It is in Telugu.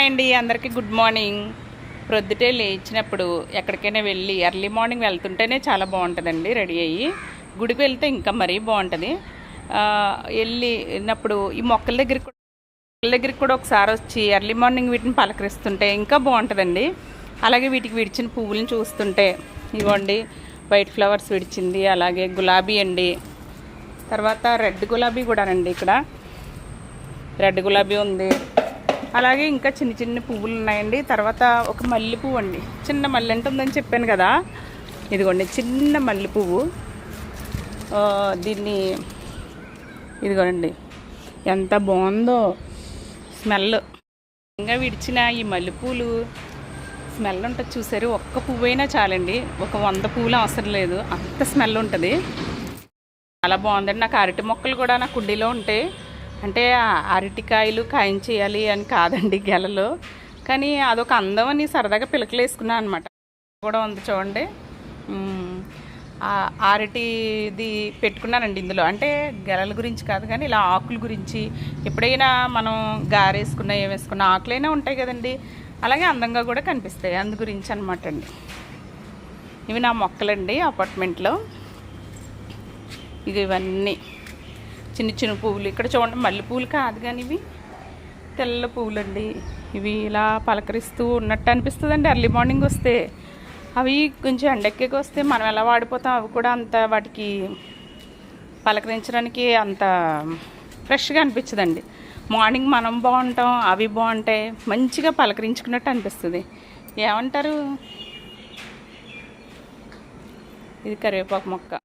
హాయ్ అండి, అందరికీ గుడ్ మార్నింగ్. ప్రొద్దుటే లేచినప్పుడు ఎక్కడికైనా వెళ్ళి ఎర్లీ మార్నింగ్ వెళ్తుంటేనే చాలా బాగుంటుందండి. రెడీ అయ్యి గుడికి వెళ్తే ఇంకా మరీ బాగుంటుంది. వెళ్ళినప్పుడు ఈ మొక్కల దగ్గరికి కూడా ఒకసారి వచ్చి ఎర్లీ మార్నింగ్ వీటిని పలకరిస్తుంటే ఇంకా బాగుంటుందండి. అలాగే వీటికి విడిచిన పువ్వులను చూస్తుంటే ఇవ్వండి, వైట్ ఫ్లవర్స్ విడిచింది, అలాగే గులాబీ అండి, తర్వాత రెడ్ గులాబీ కూడానండి. ఇక్కడ రెడ్ గులాబీ ఉంది, అలాగే ఇంకా చిన్న చిన్న పువ్వులు ఉన్నాయండి. తర్వాత ఒక మల్లె పువ్వు అండి, చిన్న మల్లె ఉంటుందని చెప్పాను కదా, ఇదిగోండి చిన్న మల్లె పువ్వు. దీన్ని ఇదిగోండి ఎంత బాగుందో స్మెల్. ఇంకా విడిచిన ఈ మల్లెపూలు స్మెల్ ఉంటుంది చూసారు. ఒక్క పువ్వు అయినా చాలండి, ఒక 100 పువ్వులు అవసరం లేదు, అంత స్మెల్ ఉంటుంది. చాలా బాగుందండి. నాకు అరటి మొక్కలు కూడా నా కుండీలో ఉంటాయి. అంటే అరటికాయలు కాయించేయాలి అని కాదండి గెలలో, కానీ అదొక అందం అని సరదాగా పిలకలు వేసుకున్నాను అనమాట. కూడా ఉంది చూడండి, అరటిది పెట్టుకున్నానండి ఇందులో. అంటే గెలల గురించి కాదు కానీ ఇలా ఆకుల గురించి, ఎప్పుడైనా మనం గారేసుకున్నా ఏం వేసుకున్నా ఆకులైనా ఉంటాయి కదండి, అలాగే అందంగా కూడా కనిపిస్తాయి, అందు గురించి అనమాట అండి. ఇవి నా మొక్కలండి అపార్ట్మెంట్లో. ఇవన్నీ చిన్న చిన్న పువ్వులు. ఇక్కడ చూడండి మల్లె పువ్వులు కాదు కానీ ఇవి తెల్ల పువ్వులండి. ఇవి ఇలా పలకరిస్తూ ఉన్నట్టు అనిపిస్తుందండి ఎర్లీ మార్నింగ్ వస్తే. అవి కొంచెం ఎండెక్కేకి వస్తే మనం ఎలా వాడిపోతాం, అవి కూడా అంత వాటికి పలకరించడానికి అంత ఫ్రెష్గా అనిపించదండి. మార్నింగ్ మనం బాగుంటాం, అవి బాగుంటాయి, మంచిగా పలకరించుకున్నట్టు అనిపిస్తుంది. ఏమంటారు? ఇది కరివేపాకు మొక్క.